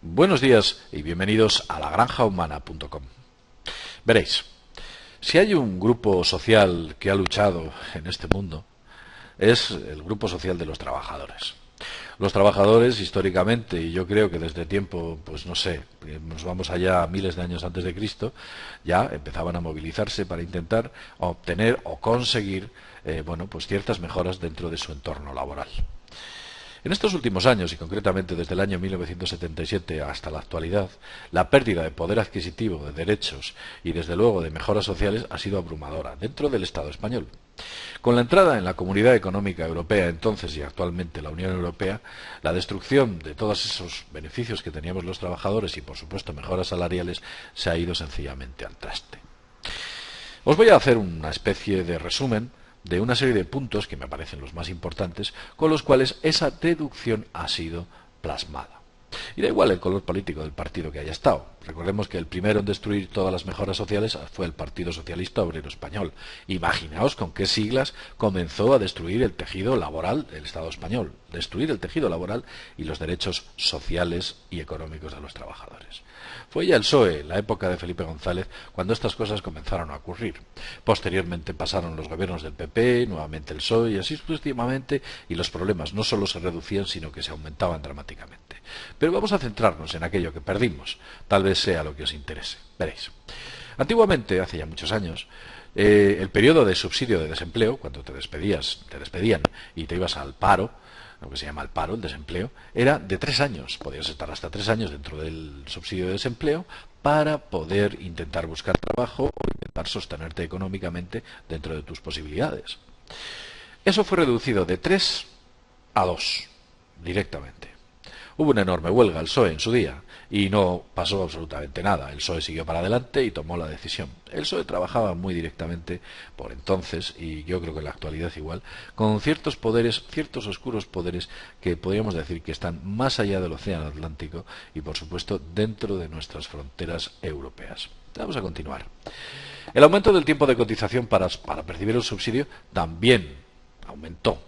Buenos días y bienvenidos a lagranjahumana.com. Veréis, si hay un grupo social que ha luchado en este mundo, es el grupo social de los trabajadores. Los trabajadores, históricamente, y yo creo que desde tiempo, pues no sé, nos vamos allá a miles de años antes de Cristo, ya empezaban a movilizarse para intentar obtener o conseguir, pues ciertas mejoras dentro de su entorno laboral. En estos últimos años, y concretamente desde el año 1977 hasta la actualidad, la pérdida de poder adquisitivo, de derechos y desde luego de mejoras sociales ha sido abrumadora dentro del Estado español. Con la entrada en la Comunidad Económica Europea entonces y actualmente la Unión Europea, la destrucción de todos esos beneficios que teníamos los trabajadores y por supuesto mejoras salariales se ha ido sencillamente al traste. Os voy a hacer una especie de resumen de una serie de puntos que me parecen los más importantes, con los cuales esa deducción ha sido plasmada. Y da igual el color político del partido que haya estado. Recordemos que el primero en destruir todas las mejoras sociales fue el Partido Socialista Obrero Español. Imaginaos con qué siglas comenzó a destruir el tejido laboral del Estado español, destruir el tejido laboral y los derechos sociales y económicos de los trabajadores. Fue ya el PSOE, en la época de Felipe González, cuando estas cosas comenzaron a ocurrir. Posteriormente pasaron los gobiernos del PP, nuevamente el PSOE y así sucesivamente, y los problemas no solo se reducían, sino que se aumentaban dramáticamente. Pero vamos a centrarnos en aquello que perdimos. Tal vez sea lo que os interese. Veréis. Antiguamente, hace ya muchos años, el periodo de subsidio de desempleo, cuando te despedían y te ibas al paro, lo que se llama el paro, el desempleo, era de 3 años. Podías estar hasta 3 años dentro del subsidio de desempleo para poder intentar buscar trabajo o intentar sostenerte económicamente dentro de tus posibilidades. Eso fue reducido de 3 a 2, directamente. Hubo una enorme huelga, el PSOE, en su día, y no pasó absolutamente nada. El PSOE siguió para adelante y tomó la decisión. El PSOE trabajaba muy directamente por entonces, y yo creo que en la actualidad igual, con ciertos poderes, ciertos oscuros poderes que podríamos decir que están más allá del océano Atlántico y, por supuesto, dentro de nuestras fronteras europeas. Vamos a continuar. El aumento del tiempo de cotización para percibir el subsidio también aumentó.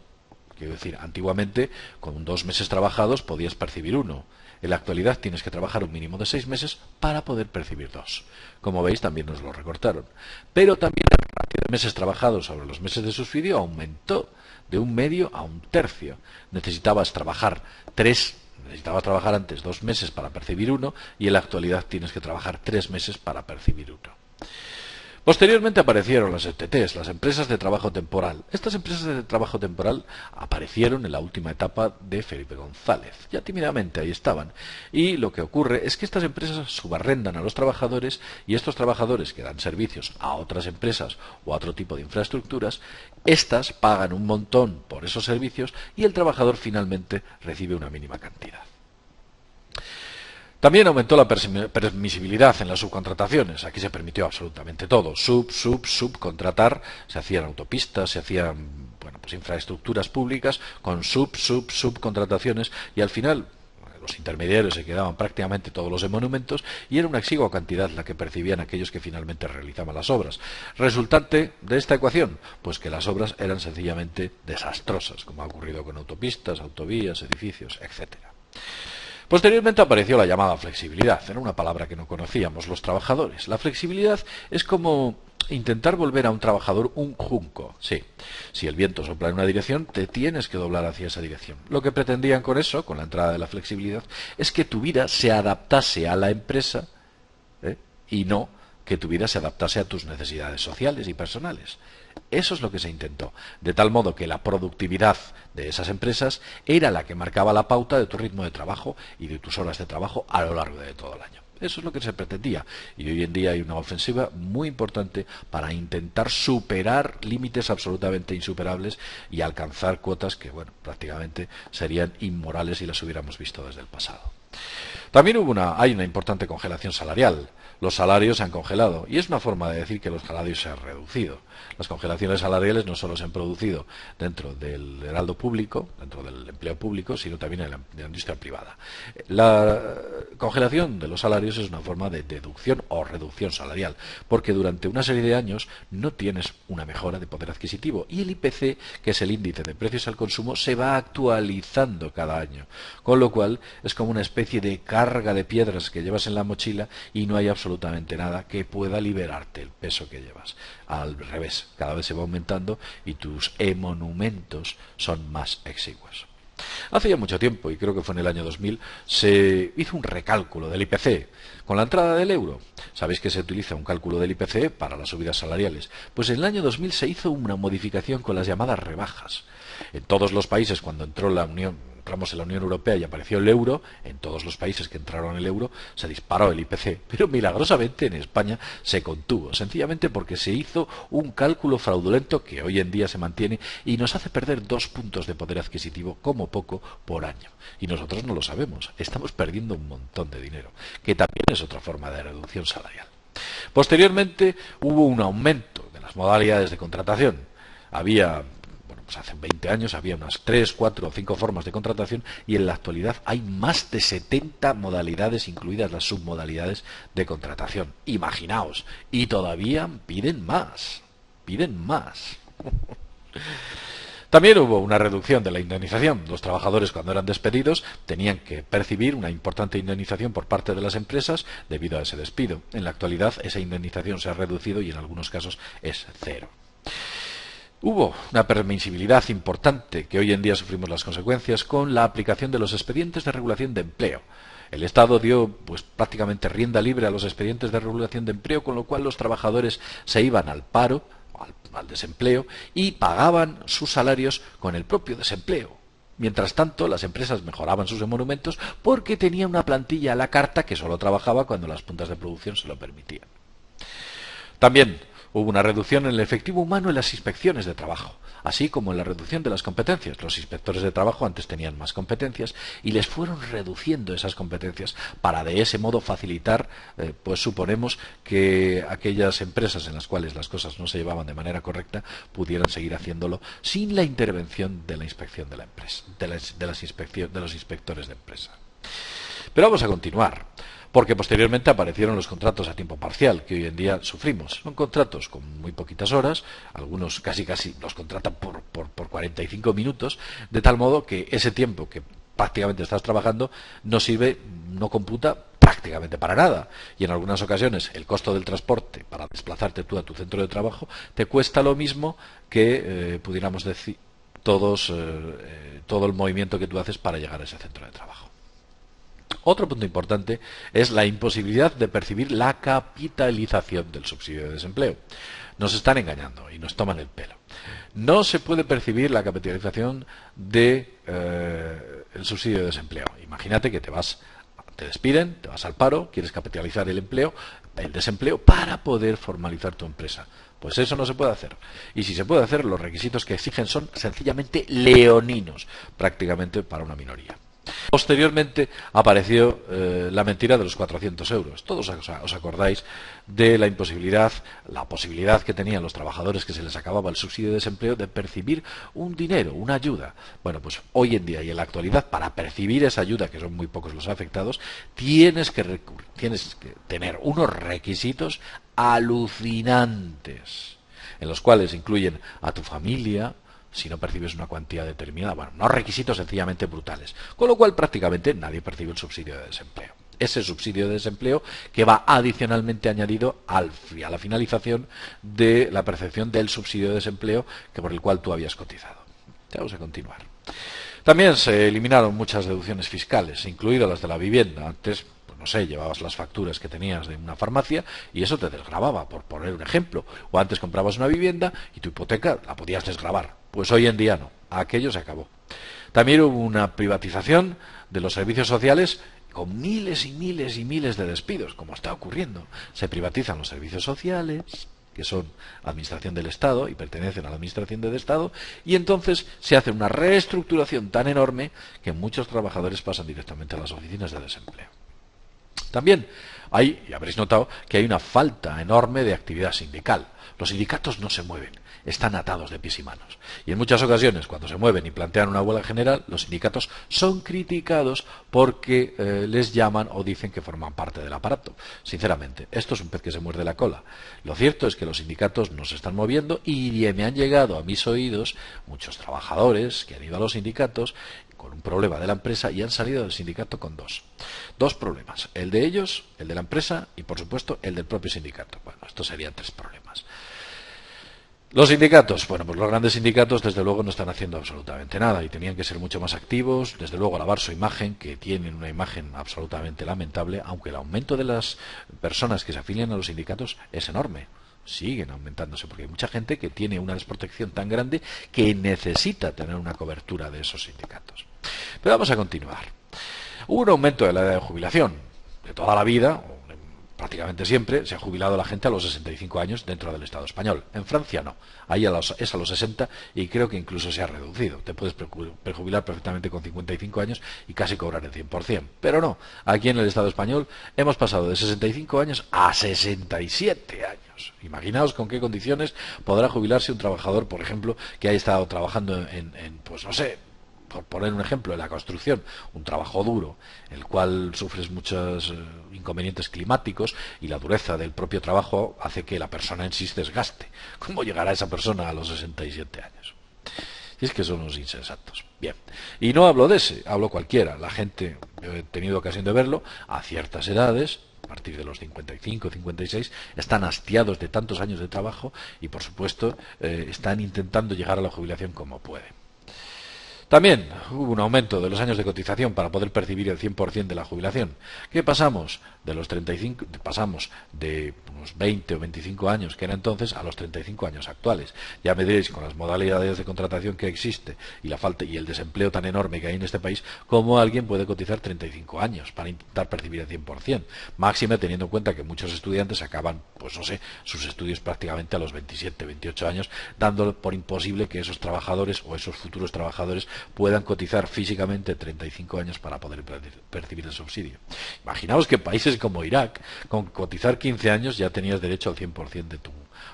Quiero decir, antiguamente, con 2 meses trabajados podías percibir 1. En la actualidad tienes que trabajar un mínimo de 6 meses para poder percibir 2. Como veis, también nos lo recortaron. Pero también el ratio de meses trabajados sobre los meses de subsidio aumentó de 1/2 a 1/3. Necesitabas trabajar antes 2 meses para percibir 1 y en la actualidad tienes que trabajar 3 meses para percibir 1. Posteriormente aparecieron las ETTs, las empresas de trabajo temporal. Estas empresas de trabajo temporal aparecieron en la última etapa de Felipe González. Ya tímidamente ahí estaban. Y lo que ocurre es que estas empresas subarrendan a los trabajadores y estos trabajadores que dan servicios a otras empresas o a otro tipo de infraestructuras, estas pagan un montón por esos servicios y el trabajador finalmente recibe una mínima cantidad. También aumentó la permisibilidad en las subcontrataciones. Aquí se permitió absolutamente todo. Subcontratar. Se hacían autopistas, se hacían infraestructuras públicas con subcontrataciones y al final los intermediarios se quedaban prácticamente todos los de monumentos y era una exigua cantidad la que percibían aquellos que finalmente realizaban las obras. Resultante de esta ecuación, pues que las obras eran sencillamente desastrosas, como ha ocurrido con autopistas, autovías, edificios, etcétera. Posteriormente apareció la llamada flexibilidad. Era una palabra que no conocíamos los trabajadores. La flexibilidad es como intentar volver a un trabajador un junco. Sí, si el viento sopla en una dirección, te tienes que doblar hacia esa dirección. Lo que pretendían con eso, con la entrada de la flexibilidad, es que tu vida se adaptase a la empresa y no que tu vida se adaptase a tus necesidades sociales y personales. Eso es lo que se intentó, de tal modo que la productividad de esas empresas era la que marcaba la pauta de tu ritmo de trabajo y de tus horas de trabajo a lo largo de todo el año. Eso es lo que se pretendía y hoy en día hay una ofensiva muy importante para intentar superar límites absolutamente insuperables y alcanzar cuotas que, prácticamente serían inmorales si las hubiéramos visto desde el pasado. También hay una importante congelación salarial. Los salarios se han congelado y es una forma de decir que los salarios se han reducido. Las congelaciones salariales no solo se han producido dentro del heraldo público, dentro del empleo público, sino también en la industria privada. La congelación de los salarios es una forma de deducción o reducción salarial, porque durante una serie de años no tienes una mejora de poder adquisitivo y el IPC, que es el índice de precios al consumo, se va actualizando cada año, con lo cual es como una especie de carga de piedras que llevas en la mochila y no hay absolutamente nada que pueda liberarte el peso que llevas. Al revés, cada vez se va aumentando y tus monumentos son más exiguos. Hace ya mucho tiempo, y creo que fue en el año 2000, se hizo un recálculo del IPC. Con la entrada del euro, sabéis que se utiliza un cálculo del IPC para las subidas salariales. Pues en el año 2000 se hizo una modificación con las llamadas rebajas. En todos los países, cuando entramos en la Unión Europea y apareció el euro, en todos los países que entraron en el euro se disparó el IPC, pero milagrosamente en España se contuvo, sencillamente porque se hizo un cálculo fraudulento que hoy en día se mantiene y nos hace perder 2 puntos de poder adquisitivo como poco por año. Y nosotros no lo sabemos, estamos perdiendo un montón de dinero, que también es otra forma de reducción salarial. Posteriormente hubo un aumento de las modalidades de contratación. Hace 20 años había unas 3, 4 o 5 formas de contratación y en la actualidad hay más de 70 modalidades, incluidas las submodalidades de contratación. Imaginaos, y todavía piden más, También hubo una reducción de la indemnización. Los trabajadores, cuando eran despedidos, tenían que percibir una importante indemnización por parte de las empresas debido a ese despido. En la actualidad esa indemnización se ha reducido y en algunos casos es cero. Hubo una permisibilidad importante que hoy en día sufrimos las consecuencias con la aplicación de los expedientes de regulación de empleo. El Estado dio prácticamente rienda libre a los expedientes de regulación de empleo, con lo cual los trabajadores se iban al paro, al desempleo, y pagaban sus salarios con el propio desempleo. Mientras tanto, las empresas mejoraban sus emolumentos porque tenía una plantilla a la carta que solo trabajaba cuando las puntas de producción se lo permitían. También hubo una reducción en el efectivo humano en las inspecciones de trabajo, así como en la reducción de las competencias. Los inspectores de trabajo antes tenían más competencias y les fueron reduciendo esas competencias para de ese modo facilitar, suponemos que aquellas empresas en las cuales las cosas no se llevaban de manera correcta pudieran seguir haciéndolo sin la intervención de la inspección de la empresa, de los inspectores de empresa. Pero vamos a continuar, porque posteriormente aparecieron los contratos a tiempo parcial, que hoy en día sufrimos. Son contratos con muy poquitas horas, algunos casi los contratan por 45 minutos, de tal modo que ese tiempo que prácticamente estás trabajando no computa prácticamente para nada. Y en algunas ocasiones el costo del transporte para desplazarte tú a tu centro de trabajo te cuesta lo mismo que, pudiéramos decir, todo el movimiento que tú haces para llegar a ese centro de trabajo. Otro punto importante es la imposibilidad de percibir la capitalización del subsidio de desempleo. Nos están engañando y nos toman el pelo. No se puede percibir la capitalización del subsidio de desempleo. Imagínate que te despiden, te vas al paro, quieres capitalizar el desempleo para poder formalizar tu empresa. Pues eso no se puede hacer. Y si se puede hacer, los requisitos que exigen son sencillamente leoninos, prácticamente para una minoría. Posteriormente apareció la mentira de los 400 euros. Todos os acordáis de la posibilidad que tenían los trabajadores que se les acababa el subsidio de desempleo de percibir un dinero, una ayuda. Bueno, pues hoy en día y en la actualidad, para percibir esa ayuda, que son muy pocos los afectados, tienes que tener unos requisitos alucinantes, en los cuales incluyen a tu familia, si no percibes una cuantía determinada, unos requisitos sencillamente brutales, con lo cual prácticamente nadie percibe el subsidio de desempleo. Ese subsidio de desempleo que va adicionalmente añadido a la finalización de la percepción del subsidio de desempleo por el cual tú habías cotizado. Vamos a continuar. También se eliminaron muchas deducciones fiscales, incluidas las de la vivienda. Antes, llevabas las facturas que tenías de una farmacia y eso te desgravaba, por poner un ejemplo. O antes comprabas una vivienda y tu hipoteca la podías desgravar. Pues hoy en día no. Aquello se acabó. También hubo una privatización de los servicios sociales con miles y miles y miles de despidos, como está ocurriendo. Se privatizan los servicios sociales, que son administración del Estado y pertenecen a la administración del Estado, y entonces se hace una reestructuración tan enorme que muchos trabajadores pasan directamente a las oficinas de desempleo. También hay, y habréis notado, que hay una falta enorme de actividad sindical. Los sindicatos no se mueven, están atados de pies y manos. Y en muchas ocasiones, cuando se mueven y plantean una huelga general, los sindicatos son criticados porque les llaman o dicen que forman parte del aparato. Sinceramente, esto es un pez que se muerde la cola. Lo cierto es que los sindicatos no se están moviendo y me han llegado a mis oídos muchos trabajadores que han ido a los sindicatos con un problema de la empresa y han salido del sindicato con dos problemas. El de ellos, el de la empresa y, por supuesto, el del propio sindicato. Bueno, estos serían 3 problemas. Los sindicatos, bueno, pues los grandes sindicatos desde luego no están haciendo absolutamente nada y tenían que ser mucho más activos, desde luego lavar su imagen, que tienen una imagen absolutamente lamentable, aunque el aumento de las personas que se afilian a los sindicatos es enorme. Siguen aumentándose porque hay mucha gente que tiene una desprotección tan grande que necesita tener una cobertura de esos sindicatos. Pero vamos a continuar. Hubo un aumento de la edad de jubilación de toda la vida. Prácticamente siempre se ha jubilado la gente a los 65 años dentro del Estado español. En Francia no, ahí es a los 60 y creo que incluso se ha reducido. Te puedes prejubilar perfectamente con 55 años y casi cobrar el 100%. Pero no, aquí en el Estado español hemos pasado de 65 años a 67 años. Imaginaos con qué condiciones podrá jubilarse un trabajador, por ejemplo, que haya estado trabajando pues no sé, por poner un ejemplo, en la construcción, un trabajo duro, en el cual sufres muchos inconvenientes climáticos y la dureza del propio trabajo hace que la persona en sí se desgaste. ¿Cómo llegará esa persona a los 67 años? Y es que son unos insensatos. Bien, y no hablo de ese, hablo cualquiera. La gente, he tenido ocasión de verlo, a ciertas edades, a partir de los 55, 56, están hastiados de tantos años de trabajo y, por supuesto, están intentando llegar a la jubilación como pueden. También hubo un aumento de los años de cotización para poder percibir el 100% de la jubilación. ¿Qué pasamos? Pasamos de unos 20 o 25 años que era entonces a los 35 años actuales. Ya me diréis, con las modalidades de contratación que existe y la falta y el desempleo tan enorme que hay en este país, cómo alguien puede cotizar 35 años para intentar percibir el 100%. Máxime teniendo en cuenta que muchos estudiantes acaban, pues no sé, sus estudios prácticamente a los 27, 28 años, dando por imposible que esos trabajadores o esos futuros trabajadores puedan cotizar físicamente 35 años para poder percibir el subsidio. Imaginaos que países como Irak, con cotizar 15 años ya tenías derecho al 100% de tu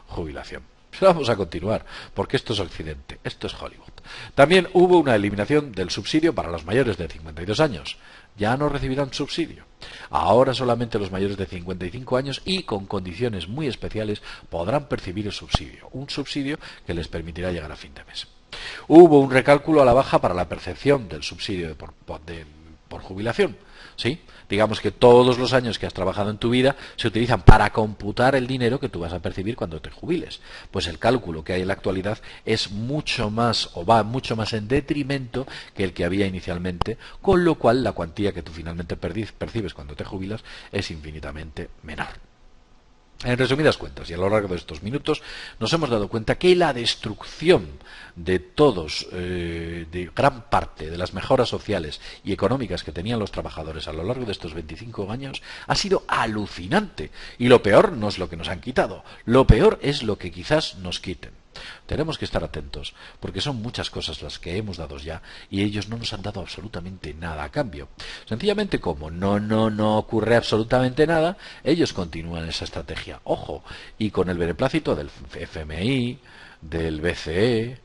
jubilación. Pero vamos a continuar, porque esto es Occidente, esto es Hollywood. También hubo una eliminación del subsidio para los mayores de 52 años. Ya no recibirán subsidio. Ahora solamente los mayores de 55 años y con condiciones muy especiales podrán percibir el subsidio. Un subsidio que les permitirá llegar a fin de mes. Hubo un recálculo a la baja para la percepción del subsidio por jubilación. ¿Sí? Digamos que todos los años que has trabajado en tu vida se utilizan para computar el dinero que tú vas a percibir cuando te jubiles. Pues el cálculo que hay en la actualidad es mucho más o va mucho más en detrimento que el que había inicialmente, con lo cual la cuantía que tú finalmente percibes cuando te jubilas es infinitamente menor. En resumidas cuentas, y a lo largo de estos minutos, nos hemos dado cuenta que la destrucción de de gran parte de las mejoras sociales y económicas que tenían los trabajadores a lo largo de estos 25 años ha sido alucinante. Y lo peor no es lo que nos han quitado, lo peor es lo que quizás nos quiten. Tenemos que estar atentos, porque son muchas cosas las que hemos dado ya y ellos no nos han dado absolutamente nada a cambio. Sencillamente, como no ocurre absolutamente nada, ellos continúan esa estrategia. Ojo, y con el beneplácito del FMI, del BCE,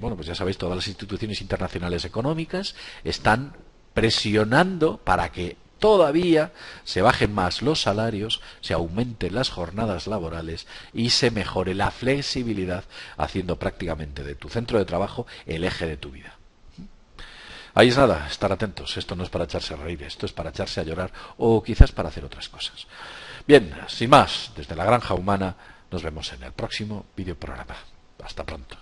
bueno, pues ya sabéis, todas las instituciones internacionales económicas están presionando para que todavía se bajen más los salarios, se aumenten las jornadas laborales y se mejore la flexibilidad, haciendo prácticamente de tu centro de trabajo el eje de tu vida. Ahí es nada, estar atentos. Esto no es para echarse a reír, esto es para echarse a llorar o quizás para hacer otras cosas. Bien, sin más, desde la Granja Humana nos vemos en el próximo videoprograma. Hasta pronto.